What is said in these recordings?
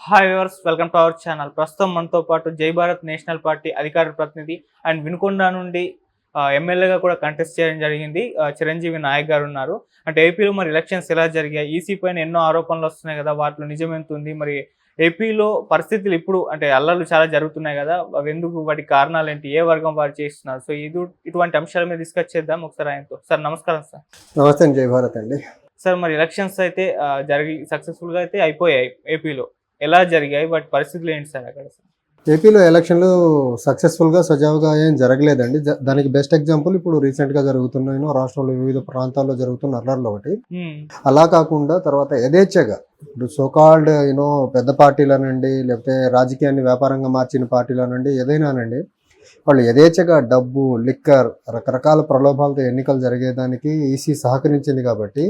Hi viewers, welcome to our channel. ప్రస్తుతం మనతో పాటు జై భారత్ నేషనల్ పార్టీ అధికార ప్రతినిధి అండ్ వినుకొండ నుండి ఎమ్మెల్యేగా కూడా కంటెస్ట్ చేయడం జరిగింది చిరంజీవి నాయక్ గారు ఉన్నారు. అంటే ఏపీలో మరి ఎలక్షన్స్ ఎలా జరిగాయి, ఈసీ పైన ఎన్నో ఆరోపణలు వస్తున్నాయి కదా, వాటిలో నిజం ఎంత ఉంది, మరి ఏపీలో పరిస్థితులు ఇప్పుడు అంటే అల్లర్లు చాలా జరుగుతున్నాయి కదా, అవి ఎందుకు, వాటి కారణాలు ఏంటి, ఏ వర్గం వారు చేస్తున్నారు, సో ఇటువంటి అంశాల మీద డిస్కస్ చేద్దాం ఒకసారి ఆయనతో. సార్ నమస్కారం. సార్ నమస్తే అండి, జై భారత్ అండి. సార్ మరి ఎలక్షన్స్ అయితే జరిగి సక్సెస్ఫుల్గా అయితే అయిపోయాయి ఏపీలో, ఎలా జరిగాయి, వాటి పరిస్థితులు ఏంటి సార్ అక్కడ? ఏపీలో ఎలక్షన్లు సక్సెస్ఫుల్గా సజావుగా ఏం జరగలేదండి. దానికి బెస్ట్ ఎగ్జాంపుల్ ఇప్పుడు రీసెంట్గా జరుగుతున్న రాష్ట్రంలో వివిధ ప్రాంతాల్లో జరుగుతున్న అల్లర్లు ఒకటి. అలా కాకుండా తర్వాత యథేచ్ఛగా ఇప్పుడు సోకాల్డ్ పెద్ద పార్టీలనండి, లేకపోతే రాజకీయాన్ని వ్యాపారంగా మార్చిన పార్టీలనండి, ఏదైనానండి, వాళ్ళు యథేచ్ఛగా డబ్బు, లిక్కర్, రకరకాల ప్రలోభాలతో ఎన్నికలు జరిగేదానికి ఈసీ సహకరించింది. కాబట్టి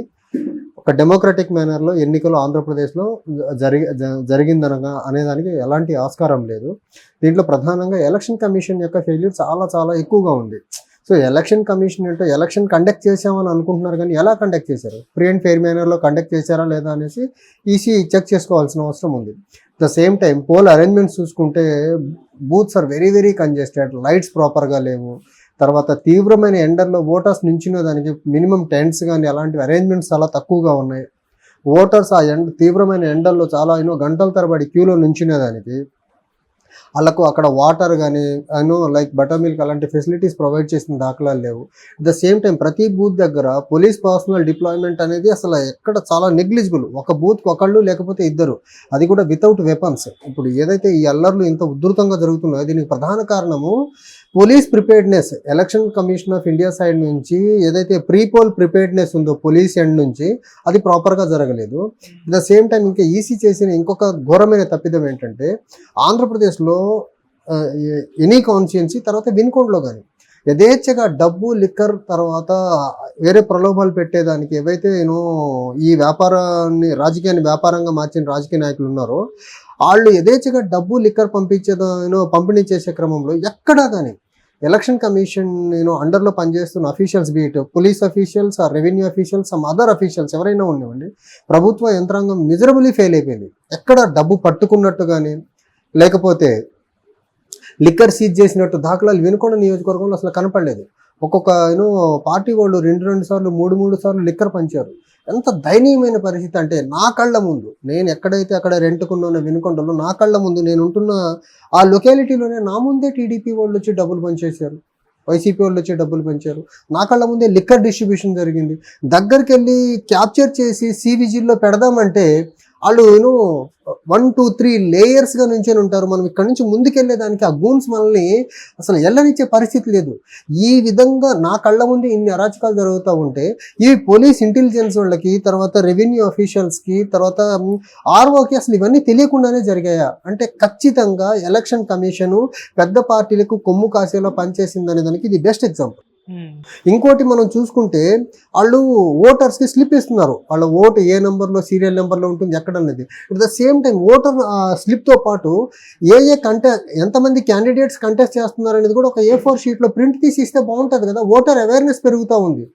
ఒక డెమోక్రటిక్ మేనర్లో ఎన్నికలు ఆంధ్రప్రదేశ్లో జరిగిందనగా అనేదానికి ఎలాంటి ఆస్కారం లేదు. దీంట్లో ప్రధానంగా ఎలక్షన్ కమిషన్ యొక్క ఫెయిల్యూర్ చాలా చాలా ఎక్కువగా ఉంది. సో ఎలక్షన్ కమిషన్ అంటే ఎలక్షన్ కండక్ట్ చేసామని అనుకుంటున్నారు, కానీ ఎలా కండక్ట్ చేశారు, ఫ్రీ అండ్ ఫెయిర్ మేనర్లో కండక్ట్ చేశారా లేదా అనేసి ఈసీ చెక్ చేసుకోవాల్సిన అవసరం ఉంది. The same time poll arrangements చూసుకుంటే booths are very very congested, lights ప్రాపర్గా లేవు. తర్వాత తీవ్రమైన ఎండల్లో ఓటర్స్ నించిన దానికి మినిమం టెంట్స్ కానీ అలాంటివి అరేంజ్మెంట్స్ చాలా తక్కువగా ఉన్నాయి. ఓటర్స్ ఆ తీవ్రమైన ఎండల్లో చాలా గంటల తరబడి క్యూలో నించునేదానికి వాళ్ళకు అక్కడ వాటర్ కానీ లైక్ బటర్ మిల్క్ అలాంటి ఫెసిలిటీస్ ప్రొవైడ్ చేసిన దాఖలాలు లేవు. అట్ ద సేమ్ టైం ప్రతి బూత్ దగ్గర పోలీస్ పర్సనల్ డిప్లాయ్మెంట్ అనేది అసలు ఎక్కడ చాలా నెగ్లిజిబుల్. ఒక బూత్కి ఒకళ్ళు లేకపోతే ఇద్దరు, అది కూడా వితౌట్ వెపన్స్. ఇప్పుడు ఏదైతే ఈ అల్లర్లు ఇంత ఉధృతంగా జరుగుతున్నాయో దీనికి ప్రధాన కారణము police preparedness. Election commission of India side నుంచి ఏదైతే ప్రీపోల్ ప్రిపేర్డ్నెస్ ఉందో పోలీస్ ఎండ్ నుంచి, అది ప్రాపర్గా జరగలేదు. అట్ ద సేమ్ టైం ఇంకా ఈసీ చేసిన ఇంకొక ఘోరమైన తప్పిదం ఏంటంటే, ఆంధ్రప్రదేశ్లో ఎనీ కాన్స్టిట్యుయెన్సీ తర్వాత వినుకొండలో కానీ యథేచ్ఛగా డబ్బు, లిక్కర్, తర్వాత వేరే ప్రలోభాలు పెట్టేదానికి ఏవైతే ఈ రాజకీయాన్ని వ్యాపారంగా మార్చిన రాజకీయ నాయకులు ఉన్నారో వాళ్ళు యథేచ్ఛగా డబ్బు, లిక్కర్ పంపిణీ చేసే క్రమంలో ఎక్కడా కానీ ఎలక్షన్ కమిషన్ అండర్లో పనిచేస్తున్న officials, beat police officials, revenue officials, some other officials ఎవరైనా ఉండేవండి, ప్రభుత్వ యంత్రాంగం మిజరబుల్లీ ఫెయిల్ అయిపోయింది. ఎక్కడ డబ్బు పట్టుకున్నట్టు కానీ లేకపోతే లిక్కర్ సీజ్ చేసినట్టు దాఖలాలు వినుకొండ నియోజకవర్గంలో అసలు కనపడలేదు. ఒక్కొక్క పార్టీ వాళ్ళు 2 సార్లు 3 సార్లు లిక్కర్ పంచారు. ఎంత దయనీయమైన పరిస్థితి అంటే, నా కళ్ళ ముందు, నేను ఎక్కడైతే అక్కడ రెంట్కున్న వినుకొండలో నా కళ్ళ ముందు నేను ఉంటున్న ఆ లొకాలిటీలోనే నా ముందే టీడీపీ వాళ్ళు వచ్చి డబ్బులు పంచేశారు, వైసీపీ వాళ్ళు వచ్చి డబ్బులు పంచారు. నా కళ్ళ ముందే లిక్కర్ డిస్ట్రిబ్యూషన్ జరిగింది. దగ్గరికి వెళ్ళి క్యాప్చర్ చేసి సివిజిల్లో పెడదామంటే వాళ్ళు 1, 2, 3 లేయర్స్గా నుంచొని ఉంటారు. మనం ఇక్కడ నుంచి ముందుకెళ్ళేదానికి ఆ గూన్స్ మనల్ని అసలు ఎల్లనిచ్చే పరిస్థితి లేదు. ఈ విధంగా నా కళ్ళ ముందు ఇన్ని అరాచకాలు జరుగుతూ ఉంటే ఈ పోలీస్ ఇంటెలిజెన్స్ వాళ్ళకి, తర్వాత రెవెన్యూ అఫీషియల్స్కి, తర్వాత ఆర్ఓకి అసలు ఇవన్నీ తెలియకుండానే జరిగాయా అంటే ఖచ్చితంగా ఎలక్షన్ కమిషను పెద్ద పార్టీలకు కొమ్ము కాసేలా పనిచేసిందనే దానికి ఇది బెస్ట్ ఎగ్జాంపుల్. ఇంకోటి మనం చూసుకుంటే వాళ్ళు ఓటర్స్కి స్లిప్ ఇస్తున్నారు. వాళ్ళ ఓటు ఏ నెంబర్లో, సీరియల్ నెంబర్లో ఉంటుంది ఎక్కడన్నది. At the same time voter స్లిప్తో పాటు ఎంతమంది క్యాండిడేట్స్ కంటెస్ట్ చేస్తున్నారు అనేది కూడా ఒక A4 షీట్లో ప్రింట్ తీసి ఇస్తే బాగుంటుంది కదా. ఓటర్ అవేర్నెస్ పెరుగుతూ ఉంది.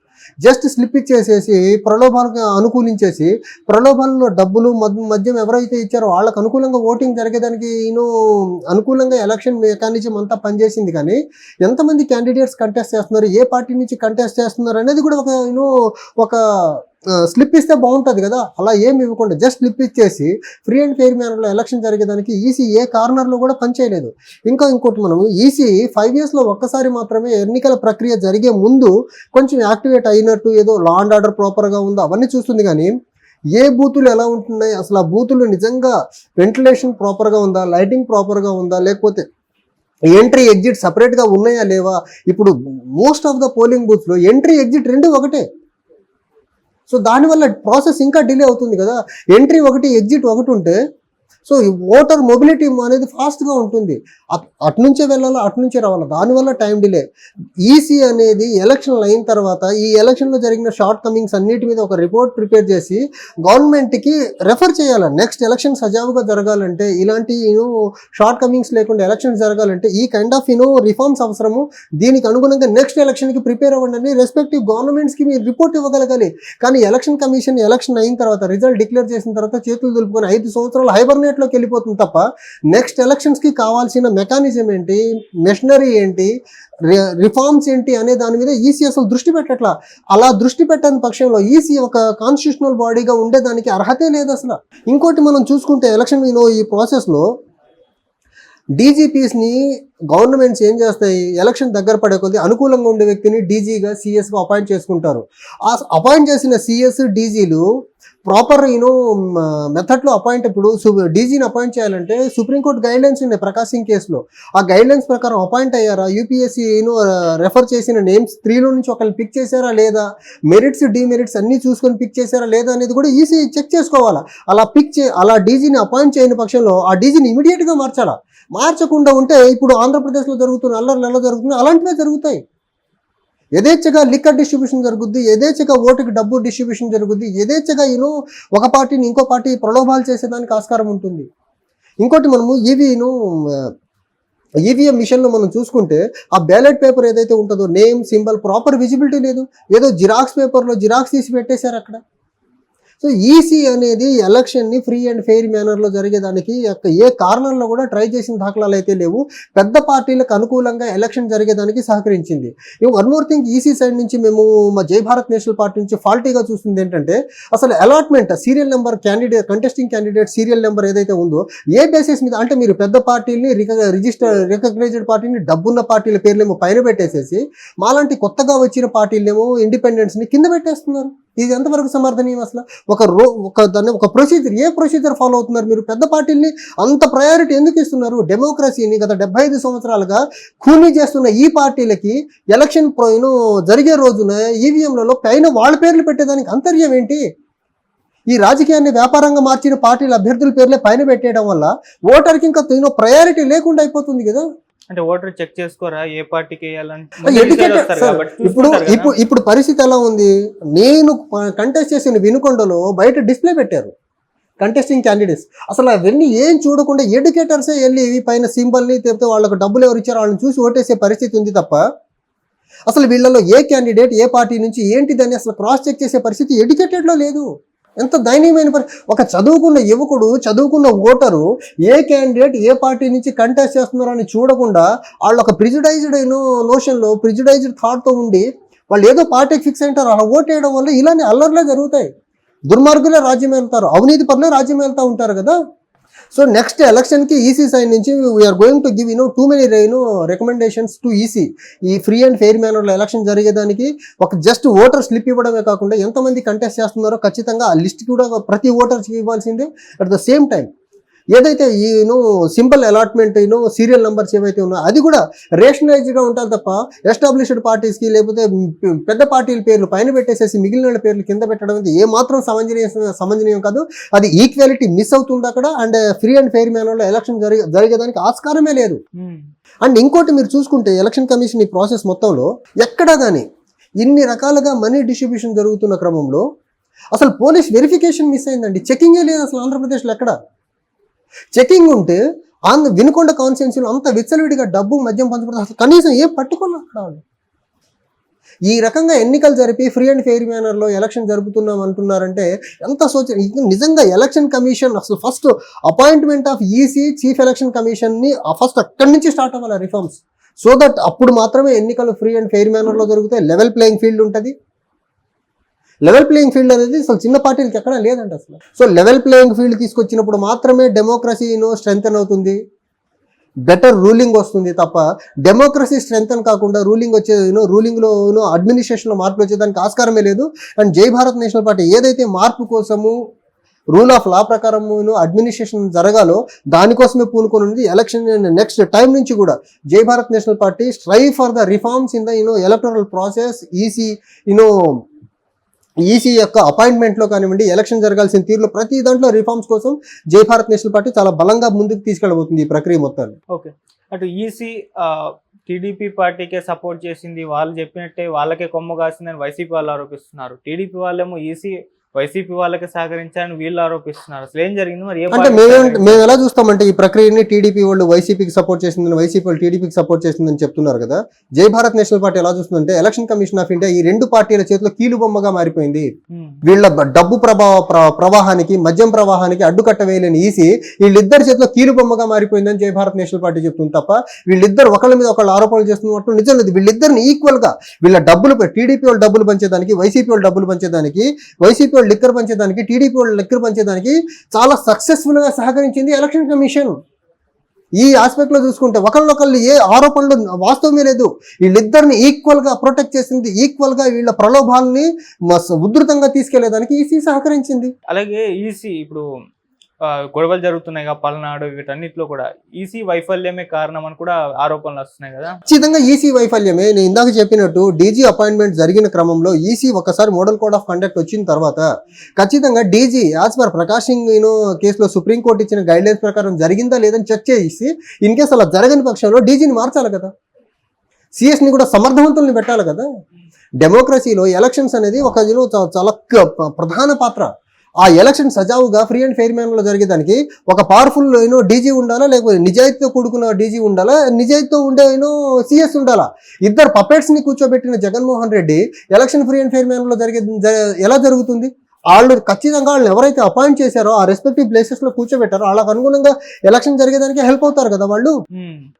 జస్ట్ స్లిప్ ఇచ్చేసేసి ప్రలోభాలకు అనుకూలించేసి, ప్రలోభాలలో డబ్బులు, మద్యం ఎవరైతే ఇచ్చారో వాళ్ళకు అనుకూలంగా ఓటింగ్ జరిగేదానికి అనుకూలంగా ఎలక్షన్ మెకానిజం అంతా పనిచేసింది. కానీ ఎంతమంది క్యాండిడేట్స్ కంటెస్ట్ చేస్తున్నారు, ఏ పార్టీ నుంచి కంటెస్ట్ చేస్తున్నారు అనేది కూడా ఒక స్లిప్ ఇస్తే బాగుంటుంది కదా. అలా ఏమి ఇవ్వకుండా జస్ట్ స్లిప్ ఇచ్చేసి ఫ్రీ అండ్ ఫెయిర్ మేనర్లో ఎలక్షన్ జరిగేదానికి ఈసీ ఏ కార్నర్లో కూడా పనిచేయలేదు. ఇంకోటి మనం ఈసీ 5 yearsలో ఒక్కసారి మాత్రమే ఎన్నికల ప్రక్రియ జరిగే ముందు కొంచెం యాక్టివేట్ అయినట్టు, ఏదో లా అండ్ ఆర్డర్ ప్రాపర్గా ఉందో అవన్నీ చూస్తుంది. కానీ ఏ బూతులు ఎలా ఉంటున్నాయి, అసలు ఆ బూతులు నిజంగా వెంటిలేషన్ ప్రాపర్గా ఉందా, లైటింగ్ ప్రాపర్గా ఉందా, లేకపోతే ఎంట్రీ ఎగ్జిట్ సపరేట్గా ఉన్నాయా లేవా. ఇప్పుడు మోస్ట్ ఆఫ్ ద పోలింగ్ బూత్స్లో ఎంట్రీ ఎగ్జిట్ 2 ఒకటే. సో దానివల్ల ప్రాసెస్ ఇంకా డిలే అవుతుంది కదా. ఎంట్రీ 1, ఎగ్జిట్ 1 ఉంటే సో ఓటర్ మొబిలిటీ అనేది ఫాస్ట్గా ఉంటుంది. అటునుంచే వెళ్ళాలా, అటునుంచే రావాలా, దానివల్ల టైం డిలే. ఈసీ అనేది ఎలక్షన్లు అయిన తర్వాత ఈ ఎలక్షన్లో జరిగిన షార్ట్ కమింగ్స్ అన్నిటి మీద ఒక రిపోర్ట్ ప్రిపేర్ చేసి గవర్నమెంట్కి రెఫర్ చేయాలి. నెక్స్ట్ ఎలక్షన్ సజావుగా జరగాలంటే, ఇలాంటి షార్ట్ కమింగ్స్ లేకుండా ఎలక్షన్స్ జరగాలంటే ఈ కైండ్ ఆఫ్ రిఫార్మ్స్ అవసరము. దీనికి అనుగుణంగా నెక్స్ట్ ఎలక్షన్కి ప్రిపేర్ అవ్వండి అని రెస్పెక్టివ్ గవర్నమెంట్స్కి మీరు రిపోర్ట్ ఇవ్వగలగాలి. కానీ ఎలక్షన్ కమిషన్ ఎలక్షన్ అయిన తర్వాత, రిజల్ట్ డిక్లేర్ చేసిన తర్వాత చేతులు దులుపుకొని 5 సంవత్సరాలు హైబర్నేట్ లోకి వెళ్ళిపోతుంది తప్ప నెక్స్ట్ ఎలక్షన్స్కి కావాల్సిన మెకానిజం ఏంటి, మెషినరీ ఏంటి, రిఫార్మ్స్ ఏంటి అనే దాని మీద ఈసీ అసలు దృష్టి పెట్టట్లా. అలా దృష్టి పెట్టని పక్షంలో ఈసీ ఒక కాన్స్టిట్యూషనల్ బాడీగా ఉండేదానికి అర్హతే లేదు అసలు. ఇంకోటి మనం చూసుకుంటే ఎలక్షన్ ఈ ప్రాసెస్లో డీజీపీస్ని గవర్నమెంట్స్ ఏం చేస్తాయి, ఎలక్షన్ దగ్గర పడే కొద్దీ అనుకూలంగా ఉండే వ్యక్తిని డీజీగా సిఎస్గా అపాయింట్ చేసుకుంటారు. ఆ అపాయింట్ చేసిన సిఎస్ డీజీలు ప్రాపర్ మెథడ్లో అపాయింట్ ఇప్పుడు డీజీని అపాయింట్ చేయాలంటే సుప్రీంకోర్టు గైడ్లైన్స్ ఉన్నాయి ప్రకాశ్ సింగ్ కేసులో. ఆ గైడ్లైన్స్ ప్రకారం అపాయింట్ అయ్యారా, యూపీఎస్సీ రెఫర్ చేసిన నేమ్స్ 3లో నుంచి ఒకరిని పిక్ చేశారా లేదా, మెరిట్స్ డిమెరిట్స్ అన్నీ చూసుకొని పిక్ చేశారా లేదా అనేది కూడా ఈసీ చెక్ చేసుకోవాలా. అలా డీజీని అపాయింట్ చేయని పక్షంలో ఆ డీజీని ఇమీడియట్గా మార్చాలా. మార్చకుండా ఉంటే ఇప్పుడు ఆంధ్రప్రదేశ్లో జరుగుతున్న అల్లర్లు ఎలా జరుగుతున్నాయి అలాంటివే జరుగుతాయి. యథేచ్ఛగా లిక్కర్ డిస్ట్రిబ్యూషన్ జరుగుద్ది, యథేచ్ఛగా ఓటుకి డబ్బు డిస్ట్రిబ్యూషన్ జరుగుద్ది, యథేచ్ఛగా ఒక పార్టీని ఇంకో పార్టీ ప్రలోభాలు చేసేదానికి ఆస్కారం ఉంటుంది. ఇంకోటి మనము ఈవీఎం మిషన్లో మనం చూసుకుంటే ఆ బ్యాలెట్ పేపర్ ఏదైతే ఉంటుందో నేమ్ సింబల్ ప్రాపర్ విజిబిలిటీ లేదు, ఏదో జిరాక్స్ పేపర్లో జిరాక్స్ తీసి పెట్టేశారు అక్కడ. సో ఈసీ అనేది ఎలక్షన్ని ఫ్రీ అండ్ ఫెయిర్ మేనర్లో జరిగేదానికి ఏ కారణంలో కూడా ట్రై చేసిన దాఖలాలు అయితే లేవు. పెద్ద పార్టీలకు అనుకూలంగా ఎలక్షన్ జరిగేదానికి సహకరించింది. One more thing, EC side నుంచి మేము మా జై భారత్ నేషనల్ పార్టీ నుంచి ఫాల్టీగా చూస్తుంది ఏంటంటే అసలు allotment serial number contesting candidate serial number ఏదైతే ఉందో ఏ బేసిస్ మీద అంటే మీరు పెద్ద పార్టీని రికగ్నైజ్డ్ పార్టీని డబ్బున్న పార్టీల పేర్లేమో పైన పెట్టేసేసి మాలాంటి కొత్తగా వచ్చిన పార్టీలేమో ఇండిపెండెన్స్ని కింద పెట్టేస్తున్నారు. ఇది ఎంతవరకు సమర్థనీయం అసలు? ఒక ప్రొసీజర్, ఏ ప్రొసీజర్ ఫాలో అవుతున్నారు మీరు? పెద్ద పార్టీల్ని అంత ప్రయారిటీ ఎందుకు ఇస్తున్నారు? డెమోక్రసీని గత 75 సంవత్సరాలుగా ఖూనీ చేస్తున్న ఈ పార్టీలకి ఎలక్షన్ జరిగే రోజున ఈవీఎంలలో పైన వాళ్ళ పేర్లు పెట్టేదానికి అంతర్యం ఏంటి? ఈ రాజకీయాన్ని వ్యాపారంగా మార్చిన పార్టీల అభ్యర్థుల పేర్లే పైన పెట్టేయడం వల్ల ఓటర్కి ఇంకా ప్రయారిటీ లేకుండా అయిపోతుంది కదా. అంటే ఓటర్ చెక్ చేసుకోరా ఏ పార్టీకి వేయాలంటే? ఇప్పుడు పరిస్థితి ఎలా ఉంది? నేను కంటెస్ట్ చేసిన వినుకొండలో బయట డిస్ప్లే పెట్టారు కంటెస్టింగ్ క్యాండిడేట్స్. అసలు అవన్నీ ఏం చూడకుండా ఎడ్యుకేటర్సే వెళ్ళి పైన సింబల్ని తెప్పితే వాళ్ళకు డబ్బులు ఎవరు ఇచ్చారో వాళ్ళని చూసి ఓటేసే పరిస్థితి ఉంది తప్ప అసలు వీళ్ళలో ఏ క్యాండిడేట్ ఏ పార్టీ నుంచి ఏంటిదని అసలు క్రాస్ చెక్ చేసే పరిస్థితి ఎడ్యుకేటెడ్లో లేదు. ఎంత దయనీయమైన ఒక చదువుకున్న యువకుడు, చదువుకున్న ఓటరు ఏ క్యాండిడేట్ ఏ పార్టీ నుంచి కంటెస్ట్ చేస్తున్నారో అని చూడకుండా వాళ్ళు ఒక ప్రిజుడైజ్డ్ నోషన్లో ప్రిజుడైజ్డ్ థాట్తో ఉండి వాళ్ళు ఏదో పార్టీకి ఫిక్స్ అయింటారు. అలా ఓట్ వేయడం వల్ల ఇలానే అల్లర్లే జరుగుతాయి. దుర్మార్గులే రాజ్యం వెళ్తారు, అవినీతి పనులే రాజ్యం వెళ్తూ ఉంటారు కదా. సో నెక్స్ట్ ఎలక్షన్కి ఈసీ సైడ్ నుంచి we are going to give too many recommendations to EC. ఈ ఫ్రీ అండ్ ఫెయిర్ మేనర్లో ఎలక్షన్ జరిగేదానికి ఒక జస్ట్ ఓటర్ స్లిప్ ఇవ్వడమే కాకుండా ఎంతమంది కంటెస్ట్ చేస్తున్నారో ఖచ్చితంగా ఆ లిస్ట్ కూడా ప్రతి ఓటర్కి ఇవ్వాల్సిందే. అట్ ద సేమ్ టైం ఏదైతే సింపుల్ అలాట్మెంట్ సీరియల్ నెంబర్స్ ఏవైతే ఉన్నాయో అది కూడా రేషనలైజ్డ్గా ఉంటారు తప్ప ఎస్టాబ్లిష్డ్ పార్టీస్కి లేకపోతే పెద్ద పార్టీల పేర్లు పైన పెట్టేసేసి మిగిలిన పేర్లు కింద పెట్టడం అనేది ఏమాత్రం సమంజనీయం కాదు. అది ఈక్వాలిటీ మిస్ అవుతుంది అక్కడ. అండ్ ఫ్రీ అండ్ ఫెయిర్ మేనర్లో ఎలక్షన్ జరిగేదానికి ఆస్కారమే లేదు. అండ్ ఇంకోటి మీరు చూసుకుంటే ఎలక్షన్ కమిషన్ ఈ ప్రాసెస్ మొత్తంలో ఎక్కడా కానీ ఇన్ని రకాలుగా మనీ డిస్ట్రిబ్యూషన్ జరుగుతున్న క్రమంలో అసలు పోలీస్ వెరిఫికేషన్ మిస్ అయిందండి. చెకింగే లేదు అసలు ఆంధ్రప్రదేశ్లో ఎక్కడ. చెకింగ్ ఉంటే వినుకొండ కాన్స్టిట్యున్సీలో అంత విచ్చలవిడిగా డబ్బు మద్యం పంచుకుంటే అసలు కనీసం ఏం పట్టుకోలేదు అక్కడ వాళ్ళు. ఈ రకంగా ఎన్నికలు జరిపి ఫ్రీ అండ్ ఫెయిర్ మేనర్లో ఎలక్షన్ జరుపుతున్నాం అంటున్నారంటే ఎంత నిజంగా ఎలక్షన్ కమిషన్ అసలు first appointment of EC chief election కమిషన్ని ఫస్ట్ అక్కడి నుంచి స్టార్ట్ అవ్వాలి రిఫార్మ్స్. సో దట్ అప్పుడు మాత్రమే ఎన్నికలు ఫ్రీ అండ్ ఫెయిర్ మేనర్లో జరుగుతాయి. లెవెల్ ప్లేయింగ్ ఫీల్డ్ ఉంటుంది. లెవెల్ ప్లేయింగ్ ఫీల్డ్ అనేది అసలు చిన్న పార్టీలకి ఎక్కడా లేదండి అసలు. సో లెవెల్ ప్లేయింగ్ ఫీల్డ్ తీసుకొచ్చినప్పుడు మాత్రమే డెమోక్రసీ స్ట్రెంగ్తన్ అవుతుంది, బెటర్ రూలింగ్ వస్తుంది తప్ప డెమోక్రసీ స్ట్రెంగ్తన్ కాకుండా రూలింగ్లో అడ్మినిస్ట్రేషన్లో మార్పులు వచ్చేదానికి ఆస్కారమే లేదు. అండ్ జై భారత్ నేషనల్ పార్టీ ఏదైతే మార్పు కోసము రూల్ ఆఫ్ లా ప్రకారం అడ్మినిస్ట్రేషన్ జరగాలో దానికోసమే పూనుకొని ఉంది. ఎలక్షన్ నెక్స్ట్ టైం నుంచి కూడా జై Bharat national party strive for the reforms in the electoral process. EC యొక్క అపాయింట్మెంట్లో కానివ్వండి, ఎలక్షన్ జరగాల్సిన తీరులో ప్రతి దాంట్లో రిఫార్మ్స్ కోసం జై భారత్ నేషనల్ పార్టీ చాలా బలంగా ముందుకు తీసుకెళ్ళబోతుంది ఈ ప్రక్రియ మొత్తాన్ని. ఓకే, అటు ఈసీ టీడీపీ పార్టీకే సపోర్ట్ చేసింది, వాళ్ళు చెప్పినట్టే వాళ్ళకే కొమ్ము కాసిందని వైసీపీ వాళ్ళు ఆరోపిస్తున్నారు. టీడీపీ వాళ్ళేమో ఈసీ వైసీపీ వాళ్ళకి సహకరించారని వీళ్ళు ఆరోపిస్తున్నారు. అసలు ఏం జరిగింది మరి? అంటే మేము ఎలా చూస్తామంటే ఈ ప్రక్రియని టీడీపీ వాళ్ళు వైసీపీకి సపోర్ట్ చేసిందని, వైసీపీ వాళ్ళు టీడీపీకి సపోర్ట్ చేసిందని చెప్తున్నారు కదా. జై భారత్ నేషనల్ పార్టీ ఎలా చూస్తుందంటే ఎలక్షన్ కమిషన్ ఆఫ్ ఇండియా ఈ రెండు పార్టీల చేతిలో కీలుబొమ్మగా మారిపోయింది. వీళ్ళ డబ్బు ప్రవాహానికి, మద్యం ప్రవాహానికి అడ్డుకట్ట వేయలేని ఈసీ వీళ్ళిద్దరి చేతిలో కీలుబొమ్మగా మారిపోయిందని జై భారత్ నేషనల్ పార్టీ చెప్తుంది తప్ప వీళ్ళిద్దరు ఒకళ్ళ మీద ఒకళ్ళు ఆరోపణలు చేస్తున్నట్టు నిజం లేదు. వీళ్ళిద్దరిని ఈక్వల్ గా వీళ్ళ డబ్బులు, టీడీపీ వాళ్ళు డబ్బులు పంచేదానికి, వైసీపీ వాళ్ళు డబ్బులు పంచేదానికి, వైసీపీ వాళ్ళు లిక్కర్ పంచేదానికి, టీడీపీ వాళ్ళు లిక్కర్ పంచేదానికి చాలా సక్సెస్ఫుల్ గా సహకరించింది ఎలక్షన్ కమిషన్. ఈ ఆస్పెక్ట్ లో చూసుకుంటే ఒకళ్ళొకళ్ళు ఏ ఆరోపణలు వాస్తవమే లేదు. వీళ్ళిద్దరిని ఈక్వల్ గా ప్రొటెక్ట్ చేసింది, ఈక్వల్ గా వీళ్ళ ప్రలోభాలని ఉధృతంగా తీసుకెళ్లేదానికి ఈసీ సహకరించింది. అలాగే ఈసీ ఇప్పుడు గొడవలు జరుగుతున్నాయి కదా పల్నాడు, వీటన్నిటిలో కూడా ఈసీ వైఫల్యమే కారణం అని కూడా ఆరోపణలు వస్తున్నాయి కదా. ఖచ్చితంగా ఈసీ వైఫల్యమే. నేను ఇందాక చెప్పినట్టు డీజీ అపాయింట్మెంట్ జరిగిన క్రమంలో ఈసీ ఒకసారి మోడల్ కోడ్ ఆఫ్ కండక్ట్ వచ్చిన తర్వాత ఖచ్చితంగా DG as per Prakash Singh కేసులో సుప్రీంకోర్టు ఇచ్చిన గైడ్లైన్స్ ప్రకారం జరిగిందా లేదని చెక్ చేసి ఇన్ కేసు అలా జరగని పక్షంలో డీజీని మార్చాలి కదా, సిఎస్ని కూడా సమర్థవంతుల్ని పెట్టాలి కదా. డెమోక్రసీలో ఎలక్షన్స్ అనేది ఒక చాలా ప్రధాన పాత్ర. ఆ ఎలక్షన్ సజావుగా ఫ్రీ అండ్ ఫెయిర్ మేనర్లో జరిగేదానికి ఒక పవర్ఫుల్ డీజీ ఉండాలా, లేకపోతే నిజాయితీతో కూడుకున్న డీజీ ఉండాలా, నిజాయితీతో ఉండే సిఎస్ ఉండాలా. ఇద్దరు పపెట్స్ ని కూర్చోబెట్టిన Jaganmohan Reddy election free and fair మేనర్లో ఎలా జరుగుతుంది? వాళ్ళు ఖచ్చితంగా వాళ్ళని ఎవరైతే అపాయింట్ చేశారో ఆ రెస్పెక్టివ్ ప్లేసెస్ లో కూర్చోబెట్టారో వాళ్ళకి అనుగుణంగా ఎలక్షన్ జరిగేదానికి హెల్ప్ అవుతారు కదా వాళ్ళు.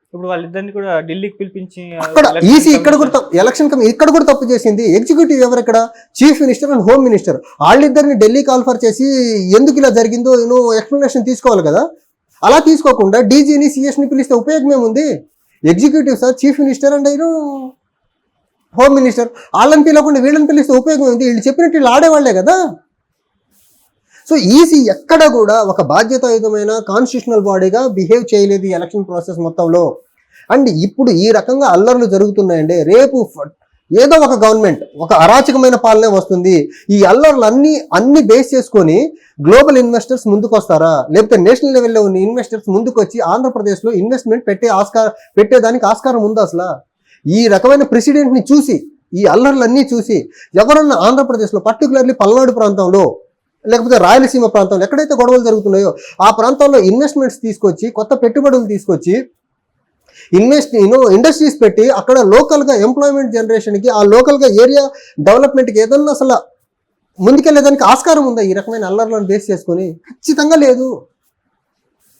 ఇప్పుడు వాళ్ళిద్దరిని కూడా ఢిల్లీకి పిలిపించి అక్కడ ఈసీ ఇక్కడ కూడా ఎలక్షన్ ఇక్కడ కూడా తప్పు చేసింది. ఎగ్జిక్యూటివ్ ఎవరు ఇక్కడ? Chief minister and home minister. వాళ్ళిద్దరిని ఢిల్లీ కాల్ఫర్ చేసి ఎందుకు ఇలా జరిగిందో ఎక్స్ప్లెనేషన్ తీసుకోవాలి కదా. అలా తీసుకోకుండా డీజీని సిఎస్ని పిలిస్తే ఉపయోగం ఏముంది? Executive sir, chief minister and home minister, వాళ్ళని పిలవకుండా వీళ్ళని పిలిస్తే ఉపయోగం ఉంది. వీళ్ళు చెప్పినట్టు వీళ్ళు ఆడేవాళ్లే కదా. సో ఈసీ ఎక్కడ కూడా ఒక బాధ్యతాయుతమైన కాన్స్టిట్యూషనల్ బాడీగా బిహేవ్ చేయలేదు ఈ ఎలక్షన్ ప్రాసెస్ మొత్తంలో. అండ్ ఇప్పుడు ఈ రకంగా అల్లర్లు జరుగుతున్నాయండి. రేపు ఏదో ఒక గవర్నమెంట్, ఒక అరాచకమైన పాలనే వస్తుంది. ఈ అల్లర్లు అన్ని బేస్ చేసుకొని గ్లోబల్ ఇన్వెస్టర్స్ ముందుకు వస్తారా, లేకపోతే నేషనల్ లెవెల్లో ఉన్న ఇన్వెస్టర్స్ ముందుకు వచ్చి ఆంధ్రప్రదేశ్లో ఇన్వెస్ట్మెంట్ పెట్టేదానికి ఆస్కారం ఉందా? అసలు ఈ రకమైన ప్రెసిడెంట్ని చూసి, ఈ అల్లర్లన్నీ చూసి ఎవరన్నా ఆంధ్రప్రదేశ్లో పర్టికులర్లీ పల్నాడు ప్రాంతంలో లేకపోతే రాయలసీమ ప్రాంతంలో ఎక్కడైతే గొడవలు జరుగుతున్నాయో ఆ ప్రాంతాల్లో ఇన్వెస్ట్మెంట్స్ తీసుకొచ్చి, కొత్త పెట్టుబడులు తీసుకొచ్చి ఇండస్ట్రీస్ పెట్టి అక్కడ లోకల్గా ఎంప్లాయ్మెంట్ జనరేషన్కి, ఆ లోకల్గా ఏరియా డెవలప్మెంట్కి ఏదన్నా అసలు ముందుకెళ్ళేదానికి ఆస్కారం ఉందా ఈ రకమైన అల్లర్లను బేస్ చేసుకొని? ఖచ్చితంగా లేదు.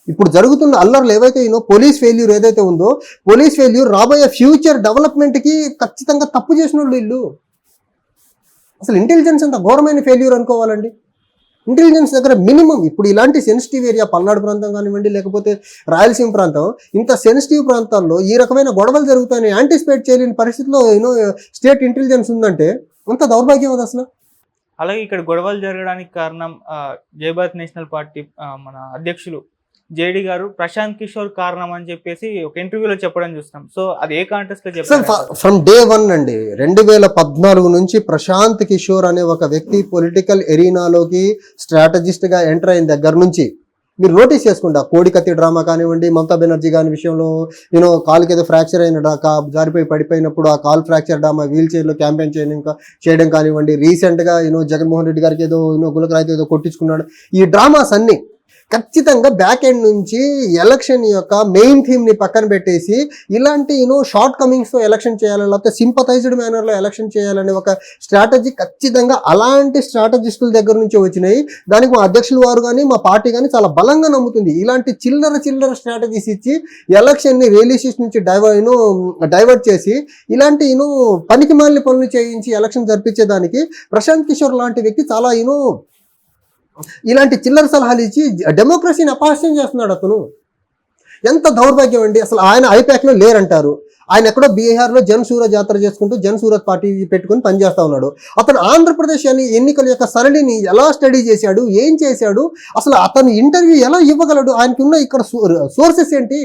ఇప్పుడు జరుగుతున్న అల్లర్లు ఏవైతే పోలీస్ ఫెయిల్యూర్ ఏదైతే ఉందో, పోలీస్ ఫెయిల్యూర్ రాబోయే ఫ్యూచర్ డెవలప్మెంట్కి ఖచ్చితంగా తప్పు చేసిన వాళ్ళు వీళ్ళు. అసలు ఇంటెలిజెన్స్ అంత ఘోరమైన ఫెయిల్యూర్ అనుకోవాలండి. ఇంటెలిజెన్స్ దగ్గర మినిమం ఇప్పుడు ఇలాంటి సెన్సిటివ్ ఏరియా పల్నాడు ప్రాంతం కానివ్వండి, లేకపోతే రాయలసీమ ప్రాంతం, ఇంత సెన్సిటివ్ ప్రాంతాల్లో ఈ రకమైన గొడవలు జరుగుతాయని యాంటిసిపేట్ చేయలేని పరిస్థితిలో స్టేట్ ఇంటెలిజెన్స్ ఉందంటే అంత దౌర్భాగ్యం అది అసలు. అలాగే ఇక్కడ గొడవలు జరగడానికి కారణం జై భారత్ నేషనల్ పార్టీ మన అధ్యక్షులు జేడీ గారు ప్రశాంత్ కిషోర్ కారణం అని చెప్పేసి ఒక ఇంటర్వ్యూలో చెప్పడం చూస్తాం. సో అది ఏ కాంటెస్ట్ లో చెప్పారు? ఫ్రమ్ డే 1 అండి, 2014 నుంచి ప్రశాంత్ కిషోర్ అనే ఒక వ్యక్తి పొలిటికల్ ఎరీనాలోకి స్ట్రాటజిస్ట్ గా ఎంటర్ అయిన దగ్గర నుంచి మీరు నోటీస్ చేసుకుంటా, కోడికత్తి డ్రామా కానివ్వండి, మమతా బెనర్జీ కాని విషయంలో కాలుకి ఏదో ఫ్రాక్చర్ అయిన జారిపోయి పడిపోయినప్పుడు ఆ కాల్ ఫ్రాక్చర్ డ్రామా వీల్ చైర్ లో క్యాంపెయిన్ చేయడం కానివ్వండి, రీసెంట్ గా జగన్మోహన్ రెడ్డి గారికి ఏదో గులకరాయితో ఏదో కొట్టించుకున్నాడు. ఈ డ్రామాస్ అన్ని ఖచ్చితంగా బ్యాక్ ఎండ్ నుంచి ఎలక్షన్ యొక్క మెయిన్ థీమ్ ని పక్కన పెట్టేసి ఇలాంటి షార్ట్ కమింగ్స్ తో ఎలక్షన్ చేయాలని, లేకపోతే సింపథైజ్డ్ మేనర్ లో ఎలక్షన్ చేయాలనే ఒక స్ట్రాటజీ ఖచ్చితంగా అలాంటి స్ట్రాటజిస్టుల దగ్గర నుంచి వచ్చినాయి. దానికి మా అధ్యక్షుల వారు కానీ మా పార్టీ కానీ చాలా బలంగా నమ్ముతుంది. ఇలాంటి చిల్లర స్ట్రాటజీస్ ఇచ్చి ఎలక్షన్ ని రిలీషియస్ నుంచి డైవర్ట్ చేసి ఇలాంటి పనికి మాలిన పనులు చేయించి ఎలక్షన్ జరిపించేదానికి ప్రశాంత్ కిషోర్ లాంటి వ్యక్తి చాలా ఇలాంటి చిల్లర సలహాలు ఇచ్చి డెమోక్రసీని అపహాస్యం చేస్తున్నాడు. అతను ఎంత దౌర్భాగ్యం అండి. అసలు ఆయన ఐపాక్లో లేరంటారు. ఆయన ఎక్కడో బీహార్లో జనసూరజ్ జాతర చేసుకుంటూ జనసూరజ్ పార్టీ పెట్టుకుని పనిచేస్తా ఉన్నాడు. అతను ఆంధ్రప్రదేశ్ ఎన్నికల యొక్క సరళిని ఎలా స్టడీ చేశాడు, ఏం చేశాడు, అసలు అతను ఇంటర్వ్యూ ఎలా ఇవ్వగలడు, ఆయనకి ఉన్న ఇక్కడ సోర్సెస్ ఏంటి,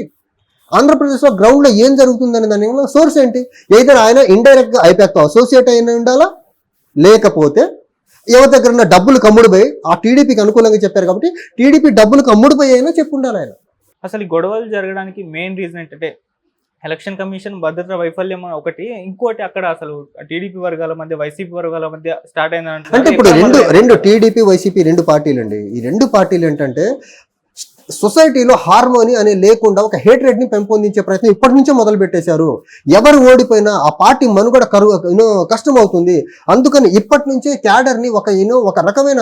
ఆంధ్రప్రదేశ్లో గ్రౌండ్లో ఏం జరుగుతుందని దాని సోర్స్ ఏంటి? ఏదైనా ఆయన ఇండైరెక్ట్గా ఐపాక్తో అసోసియేట్ అయిన ఉండాలా, లేకపోతే ఎవరి దగ్గర ఉన్న డబ్బులు కమ్ముడుపోయి ఆ టీడీపీకి అనుకూలంగా చెప్పారు కాబట్టి టీడీపీ డబ్బులు కమ్ముడుపోయి అయినా చెప్పు ఉండాలి ఆయన. అసలు ఈ గొడవలు జరగడానికి మెయిన్ రీజన్ ఏంటంటే ఎలక్షన్ కమిషన్ భద్రత వైఫల్యం ఒకటి, ఇంకోటి అక్కడ అసలు టీడీపీ వర్గాల మధ్య వైసీపీ వర్గాల మధ్య స్టార్ట్ అయింది అంటే ఇప్పుడు రెండు టీడీపీ వైసీపీ రెండు పార్టీలు అండి. ఈ రెండు పార్టీలు ఏంటంటే సొసైటీలో హార్మోని అనే లేకుండా ఒక హేట్రేట్ ని పెంపొందించే ప్రయత్నం ఇప్పటి నుంచే మొదలు పెట్టేశారు. ఎవరు ఓడిపోయినా ఆ పార్టీ మనుగడ కష్టం అవుతుంది. అందుకని ఇప్పటి నుంచే క్యాడర్ ని ఒక రకమైన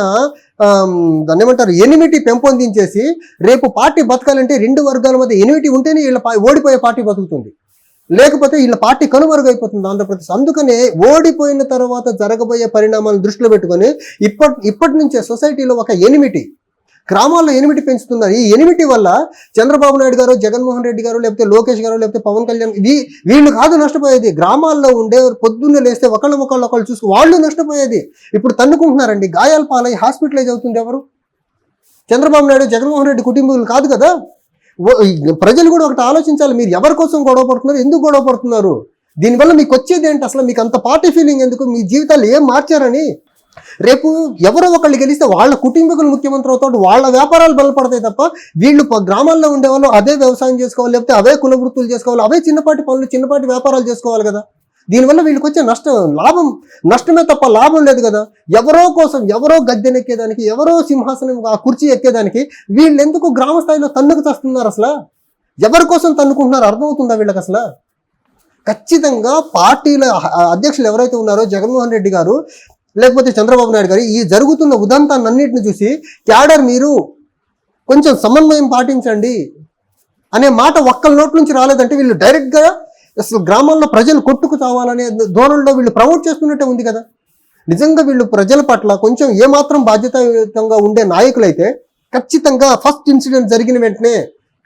దాన్ని ఏమంటారు ఎనిమిటీ పెంపొందించేసి రేపు పార్టీ బతకాలంటే రెండు వర్గాల మధ్య ఎనిమిటీ ఉంటేనే వీళ్ళ ఓడిపోయే పార్టీ బతుకుతుంది, లేకపోతే వీళ్ళ పార్టీ కనుమరుగైపోతుంది ఆంధ్రప్రదేశ్. అందుకనే ఓడిపోయిన తర్వాత జరగబోయే పరిణామాలను దృష్టిలో పెట్టుకొని ఇప్పటి నుంచే సొసైటీలో ఒక ఎనిమిటీ, గ్రామాల్లో ఎనిమిటీ పెంచుతున్నారు. ఈ ఎనిమిటీ వల్ల చంద్రబాబు నాయుడు గారు, జగన్మోహన్ రెడ్డి గారు, లేకపోతే లోకేష్ గారు, లేకపోతే పవన్ కళ్యాణ్ వీళ్ళు కాదు నష్టపోయేది. గ్రామాల్లో ఉండే పొద్దున్నే లేస్తే ఒకళ్ళు చూసి వాళ్ళు నష్టపోయేది. ఇప్పుడు తన్నుకుంటున్నారండి, గాయాల పాలై హాస్పిటలైజ్ అవుతుంది ఎవరు? చంద్రబాబు నాయుడు, జగన్మోహన్ రెడ్డి కుటుంబీకులు కాదు కదా. ప్రజలు కూడా ఒకటి ఆలోచించాలి, మీరు ఎవరి కోసం గొడవ పడుతున్నారు, ఎందుకు గొడవ పడుతున్నారు, దీనివల్ల మీకు వచ్చేది ఏంటి, అసలు మీకు అంత పార్టీ ఫీలింగ్ ఎందుకు, మీ జీవితాలు ఏం మార్చారని. రేపు ఎవరో ఒకళ్ళు గెలిస్తే వాళ్ళ కుటుంబీకులు ముఖ్యమంత్రి అవుతాడు, వాళ్ళ వ్యాపారాలు బలపడతాయి తప్ప వీళ్ళు గ్రామాల్లో ఉండేవాళ్ళు అదే వ్యవసాయం చేసుకోవాలి, లేకపోతే అవే కుల వృత్తులు చేసుకోవాలి, అవే చిన్నపాటి పనులు చిన్నపాటి వ్యాపారాలు చేసుకోవాలి కదా. దీనివల్ల వీళ్ళకి వచ్చే నష్టమే తప్ప లాభం లేదు కదా. ఎవరో కోసం, ఎవరో గద్దెనెక్కేదానికి, ఎవరో సింహాసనం ఆ కుర్చీ ఎక్కేదానికి వీళ్ళు ఎందుకు గ్రామ స్థాయిలో తన్నుకు చేస్తున్నారు? అసలు ఎవరి కోసం తన్నుకుంటున్నారు అర్థమవుతుందా వీళ్ళకి? అసలు ఖచ్చితంగా పార్టీల అధ్యక్షులు ఎవరైతే ఉన్నారో జగన్మోహన్ రెడ్డి గారు, లేకపోతే చంద్రబాబు నాయుడు గారు, ఈ జరుగుతున్న ఉదంతాన్నింటిని చూసి క్యాడర్ మీరు కొంచెం సమన్వయం పాటించండి అనే మాట ఒక్కళ్ళ నోటి నుంచి రాలేదంటే వీళ్ళు డైరెక్ట్గా అసలు గ్రామాల్లో ప్రజలు కొట్టుకు చావాలనే ధోరణిలో వీళ్ళు ప్రమోట్ చేస్తున్నట్టే ఉంది కదా. నిజంగా వీళ్ళు ప్రజల పట్ల కొంచెం ఏమాత్రం బాధ్యతాయుతంగా ఉండే నాయకులైతే ఖచ్చితంగా ఫస్ట్ ఇన్సిడెంట్ జరిగిన వెంటనే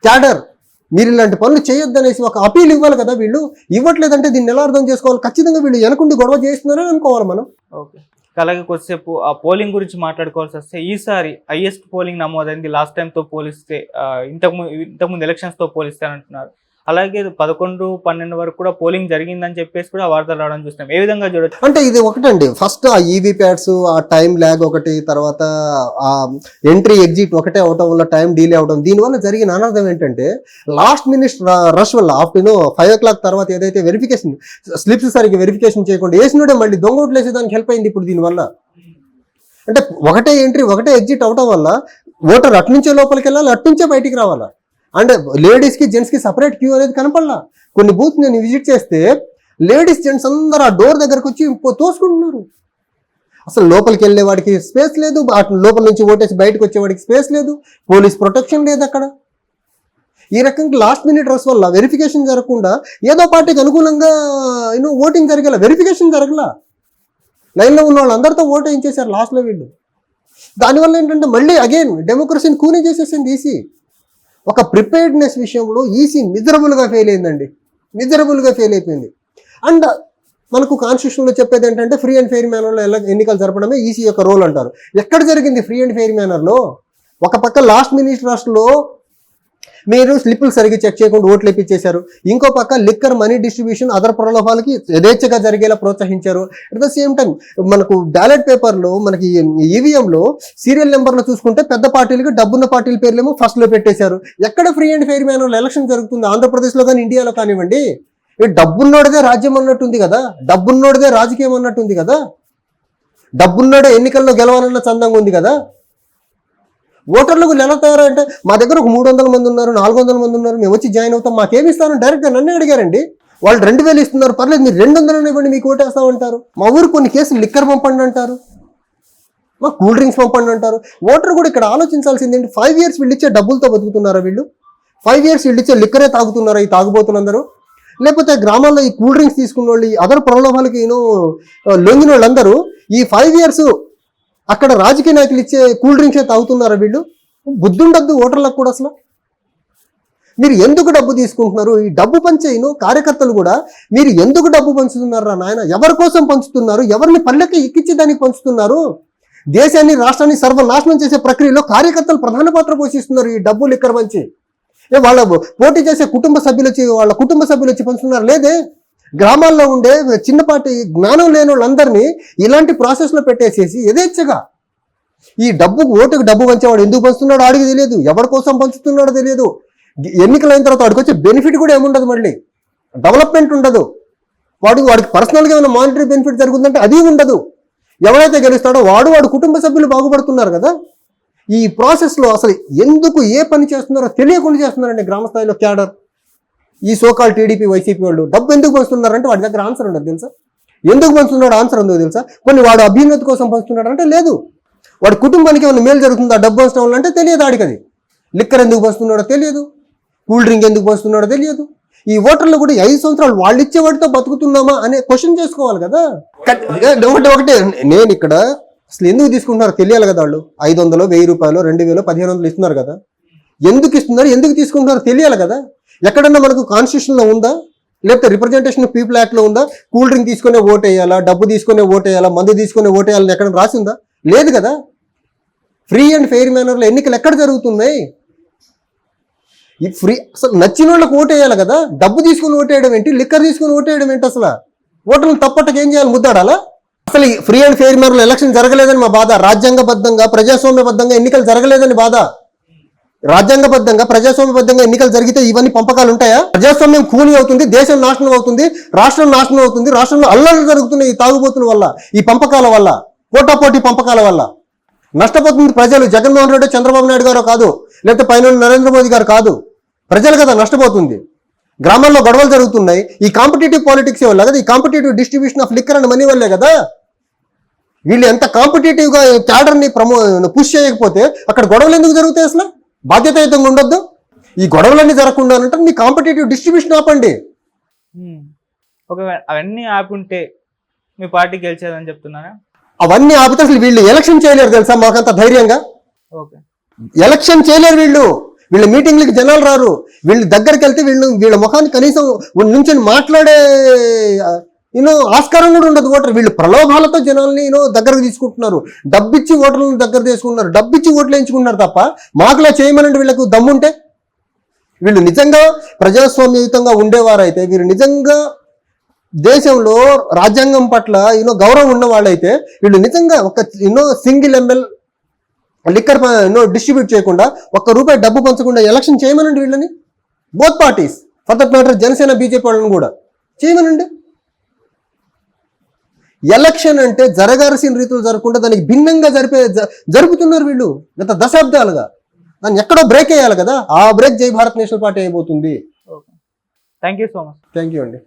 క్యాడర్ మీరు ఇలాంటి పనులు చేయొద్దనేసి ఒక అపీల్ ఇవ్వాలి కదా. వీళ్ళు ఇవ్వట్లేదంటే దీన్ని ఎలా అర్థం చేసుకోవాలి? ఖచ్చితంగా వీళ్ళు వెనకుండి గొడవ చేస్తున్నారని అనుకోవాలి మనం. ఓకే, అలాగే కొద్దిసేపు ఆ పోలింగ్ గురించి మాట్లాడుకోవాల్సి వస్తే, ఈసారి హైయెస్ట్ పోలింగ్ నమోదైంది లాస్ట్ టైంతో పోలిస్తే, ఇంతకుముందు ఎలక్షన్స్తో పోలిస్తే అంటున్నారు. అలాగే 11-12 వరకు కూడా పోలింగ్ జరిగిందని చెప్పేసి కూడా వార్తలు రావడం చూస్తున్నాం. ఏ విధంగా చూడొచ్చు అంటే ఇది ఒకటండి, ఫస్ట్ ఆ ఈవీ ప్యాడ్స్ ఆ టైం ల్యాగ్ ఒకటి, తర్వాత ఆ ఎంట్రీ ఎగ్జిట్ ఒకటే అవడం వల్ల టైం డిలే అవడం, దీనివల్ల జరిగిన అనర్థం ఏంటంటే లాస్ట్ మినిట్ రష్ వల్ల ఆఫ్టర్ 5 o'clock తర్వాత ఏదైతే వెరిఫికేషన్ స్లిప్స్ సరిగ్గా వెరిఫికేషన్ చేయకుండా వేసినోడే మళ్ళీ దొంగ ఓట్లు వేసేదానికి హెల్ప్ అయింది ఇప్పుడు దీనివల్ల. అంటే ఒకటే ఎంట్రీ ఒకటే ఎగ్జిట్ అవడం వల్ల ఓటర్ అట్నుంచే లోపలికి వెళ్ళాలి, అట్నుంచే బయటికి రావాలా. అండ్ లేడీస్కి జెంట్స్కి సపరేట్ క్యూ అనేది కనపడలా. కొన్ని బూత్ నేను విజిట్ చేస్తే లేడీస్ జెంట్స్ అందరూ ఆ డోర్ దగ్గరకు వచ్చి తోసుకుంటున్నారు. అసలు లోపలికి వెళ్ళే వాడికి స్పేస్ లేదు, లోపల నుంచి ఓటేసి బయటకు వచ్చేవాడికి స్పేస్ లేదు, పోలీస్ ప్రొటెక్షన్ లేదు అక్కడ. ఈ రకంగా లాస్ట్ మినిట్ రష్ వల్ల వెరిఫికేషన్ జరగకుండా ఏదో పార్టీకి అనుకూలంగా ఓటింగ్ జరిగేలా వెరిఫికేషన్ జరగలా. లైన్లో ఉన్న వాళ్ళందరితో ఓటు వేయించేశారు లాస్ట్లో వీళ్ళు. దానివల్ల ఏంటంటే మళ్ళీ అగైన్ డెమోక్రసీని కూనీ చేసేసింది ఈసీ. ఒక ప్రిపేర్డ్నెస్ విషయంలో ఈసీ మిజరబుల్గా ఫెయిల్ అయిందండి, మిజరబుల్గా ఫెయిల్ అయిపోయింది. అండ్ మనకు కాన్స్టిట్యూషన్లో చెప్పేది ఏంటంటే ఫ్రీ అండ్ ఫెయిర్ మేనర్లో ఎన్నికలు జరపడమే ఈసీ యొక్క రోల్ అంటారు. ఎక్కడ జరిగింది ఫ్రీ అండ్ ఫెయిర్ మేనర్లో? ఒక పక్క లాస్ట్ మినిట్ రష్లో మీరు స్లిప్పులు సరిగ్గా చెక్ చేయకుండా ఓట్లు ఇప్పించేశారు, ఇంకో పక్క లిక్కర్ మనీ డిస్ట్రిబ్యూషన్ అదర్ ప్రలోభాలకి యథేచ్ఛగా జరిగేలా ప్రోత్సహించారు. అట్ ద సేమ్ టైం మనకు బ్యాలెట్ పేపర్లో మనకి ఈవీఎంలో సీరియల్ నెంబర్లో చూసుకుంటే పెద్ద పార్టీలకి డబ్బున్న పార్టీల పేర్లేమో ఫస్ట్లో పెట్టేశారు. ఎక్కడ ఫ్రీ అండ్ ఫెయిర్ మేనర్లో ఎలక్షన్ జరుగుతుంది ఆంధ్రప్రదేశ్లో కానీ ఇండియాలో కానివ్వండి? డబ్బున్నోడిదే రాజ్యం అన్నట్టుంది కదా, డబ్బున్నోడిదే రాజకీయం అన్నట్టుంది కదా, డబ్బున్నోడే ఎన్నికల్లో గెలవాలన్న చందంగా ఉంది కదా. ఓటర్లకు ఎలా తయారంటే మా దగ్గర ఒక 300 మంది ఉన్నారు, 400 మంది ఉన్నారు, మేము వచ్చి జాయిన్ అవుతాం, మాకేమి ఇస్తారని డైరెక్ట్గా నన్నే అడిగారండి. వాళ్ళు 2000 ఇస్తున్నారు, పర్లేదు మీరు 200 ఇవ్వండి మీకు ఓటేస్తామంటారు. మా ఊరు కొన్ని కేసులు లిక్కర్ పంపండి అంటారు, మా కూల్ డ్రింక్స్ పంపండి అంటారు. ఓటర్ కూడా ఇక్కడ ఆలోచించాల్సింది ఏంటి, 5 years వీళ్ళు ఇచ్చే డబ్బులతో బతుకుతున్నారా వీళ్ళు? 5 years వీళ్ళు ఇచ్చే లిక్కరే తాగుతున్నారా ఈ తాగుబోతులందరూ? లేకపోతే గ్రామాల్లో ఈ కూల్ డ్రింక్స్ తీసుకున్న వాళ్ళు, ఈ అదర్ ప్రలోభాలకి లొంగిన వాళ్ళందరూ ఈ 5 years అక్కడ రాజకీయ నాయకులు ఇచ్చే కూల్ డ్రింక్సే తాగుతున్నారా వీళ్ళు? బుద్ధి ఉండద్దు ఓటర్లకు కూడా. అసలు మీరు ఎందుకు డబ్బు తీసుకుంటున్నారు? ఈ డబ్బు పంచే కార్యకర్తలు కూడా మీరు ఎందుకు డబ్బు పంచుతున్నారు రా నాయన? ఎవరి కోసం పంచుతున్నారు? ఎవరిని పల్లెకి ఎక్కించేదానికి పంచుతున్నారు? దేశాన్ని రాష్ట్రాన్ని సర్వనాశనం చేసే ప్రక్రియలో కార్యకర్తలు ప్రధాన పాత్ర పోషిస్తున్నారు ఈ డబ్బులు ఇక్కడ పంచి. వాళ్ళ పోటీ చేసే కుటుంబ సభ్యులు వచ్చి పంచుతున్నారు లేదే. గ్రామాల్లో ఉండే చిన్నపాటి జ్ఞానం లేని వాళ్ళందరినీ ఇలాంటి ప్రాసెస్లో పెట్టేసేసి యథేచ్ఛగా ఈ ఓటుకు డబ్బు పంచేవాడు ఎందుకు పంచుతున్నాడో ఆడికి తెలియదు, ఎవరి కోసం పంచుతున్నాడో తెలియదు. ఎన్నికలైన తర్వాత వాడికి వచ్చే బెనిఫిట్ కూడా ఏముండదు. మళ్ళీ డెవలప్మెంట్ ఉండదు. వాడికి పర్సనల్గా ఏమైనా మానిటరీ బెనిఫిట్ జరుగుతుందంటే అది ఉండదు. ఎవరైతే గెలుస్తాడో వాడు కుటుంబ సభ్యులు బాగుపడుతున్నారు కదా. ఈ ప్రాసెస్లో అసలు ఎందుకు ఏ పని చేస్తున్నారో తెలియకుండా చేస్తున్నారండి గ్రామ స్థాయిలో క్యాడర్. ఈ సోకాల్ టీడీపీ వైసీపీ వాళ్ళు డబ్బు ఎందుకు పంచుతున్నారంటే వాడి దగ్గర ఆన్సర్ ఉండదు తెలుసా. ఎందుకు పంచుతున్నాడు ఆన్సర్ ఉందో తెలుసా. కొన్ని వాడు అభ్యున్నతి కోసం పంచుతున్నాడు అంటే లేదు. వాడి కుటుంబానికి ఏమైనా మేలు జరుగుతుందా డబ్బు పంచడం వల్ల అంటే తెలియదు ఆడికి. అది లిక్కర్ ఎందుకు పంచుతున్నాడో తెలియదు, కూల్ డ్రింక్ ఎందుకు పంచుతున్నాడో తెలియదు. ఈ ఓటర్లు కూడా 5 సంవత్సరాలు వాళ్ళు ఇచ్చే వాటితో బతుకుతున్నామా అనే క్వశ్చన్ చేసుకోవాలి కదా. ఒకటే నేను ఇక్కడ అసలు ఎందుకు తీసుకుంటున్నారో తెలియాలి కదా. వాళ్ళు 500, 1000 రూపాయలు, 2000, 1500 ఇస్తున్నారు కదా. ఎందుకు ఇస్తున్నారు, ఎందుకు తీసుకుంటున్నారో తెలియాలి కదా. ఎక్కడన్నా మనకు కాన్స్టిట్యూషన్లో ఉందా, లేకపోతే రిప్రజెంటేషన్ పీపుల్ యాక్ట్లో ఉందా కూల్ డ్రింక్ తీసుకునే ఓటు వేయాలా, డబ్బు తీసుకునే ఓటు వేయాలా, మందు తీసుకునే ఓటు వేయాలని ఎక్కడ రాసి ఉందా? లేదు కదా. ఫ్రీ అండ్ ఫెయిర్ మేనర్లో ఎన్నికలు ఎక్కడ జరుగుతున్నాయి? ఈ ఫ్రీ అసలు నచ్చిన వాళ్ళకి ఓటు వేయాలి కదా. డబ్బు తీసుకుని ఓటు వేయడం ఏంటి, లిక్కర్ తీసుకుని ఓటు వేయడం ఏంటి? అసలు ఓటర్లను తప్పట్టకి ఏం చేయాలి, ముద్దాడాలా? అసలు ఫ్రీ అండ్ ఫెయిర్ మేనర్లో ఎలక్షన్ జరగలేదని మా బాధ. రాజ్యాంగబద్ధంగా ప్రజాస్వామ్యబద్ధంగా ఎన్నికలు జరగలేదని బాధ. రాజ్యాంగబద్ధంగా ప్రజాస్వామ్యబద్ధంగా ఎన్నికలు జరిగితే ఇవన్నీ పంపకాలు ఉంటాయా? ప్రజాస్వామ్యం కూని అవుతుంది, దేశం నాశనం అవుతుంది, రాష్ట్రం నాశనం అవుతుంది. రాష్ట్రంలో అల్లర్లు జరుగుతున్నాయి ఈ తాగుబోతుల వల్ల, ఈ పంపకాల వల్ల, పోటాపోటీ పంపకాల వల్ల. నష్టపోతుంది ప్రజలు. జగన్మోహన్ రెడ్డి, చంద్రబాబు నాయుడు గారు కాదు, లేకపోతే పైన నరేంద్ర మోదీ గారు కాదు, ప్రజలు కదా నష్టపోతుంది. గ్రామాల్లో గొడవలు జరుగుతున్నాయి ఈ కాంపిటేటివ్ పాలిటిక్స్ వల్ల కదా. ఈ competitive distribution of liquor and money వల్లే కదా. వీళ్ళు ఎంత కాంపిటేటివ్గా క్యాడర్ని పుష్ చేయకపోతే అక్కడ గొడవలు ఎందుకు జరుగుతాయి? అసలు బాధ్యతాయుతంగా ఉండొద్దు. ఈ గొడవలన్నీ జరగకుండా అంటే మీ కాంపిటేటివ్ డిస్ట్రిబ్యూషన్ ఆపండి. ఒకవేళ అవన్నీ ఆపుంటే మీ పార్టీ గెలిచేదని చెప్తున్నారా? అవన్నీ ఆపితే అసలు వీళ్ళు ఎలక్షన్ చేయలేరు తెలుసా. మాకంత ధైర్యంగా ఎలక్షన్ చేయలేరు వీళ్ళు మీటింగ్లకి జనాలు రారు. వీళ్ళు దగ్గరికి వెళ్తే వీళ్ళ ముఖాన్ని కనీసం నుంచి మాట్లాడే ఆస్కారం కూడా ఉండదు. ఓటర్ వీళ్ళు ప్రలోభాలతో జనాల్ని దగ్గరకు తీసుకుంటున్నారు. డబ్బిచ్చి ఓటర్లను దగ్గర తీసుకుంటున్నారు, డబ్బిచ్చి ఓట్లు వేయించుకుంటున్నారు తప్ప మాకులా చేయమనండి. వీళ్ళకు దమ్ముంటే వీళ్ళు నిజంగా ప్రజాస్వామ్యయుతంగా ఉండేవారైతే, వీరు నిజంగా దేశంలో రాజ్యాంగం పట్ల గౌరవం ఉన్న వాళ్ళైతే వీళ్ళు నిజంగా ఒక సింగిల్ ఎంఎల్ లిక్కర్ డిస్ట్రిబ్యూట్ చేయకుండా, ₹1 డబ్బు పంచకుండా ఎలక్షన్ చేయమనండి వీళ్ళని. Both parties, for that matter Janasena BJP వాళ్ళని కూడా చేయమనండి. ఎలక్షన్ అంటే జరగాల్సిన రీతిలో జరగకుండా దానికి భిన్నంగా జరుపుతున్నారు వీళ్ళు గత దశాబ్దాలుగా. దాన్ని ఎక్కడో బ్రేక్ వేయాలి కదా. ఆ బ్రేక్ జై భారత్ నేషనల్ పార్టీ అయిపోతుంది. Thank you so much. Thank you అండి.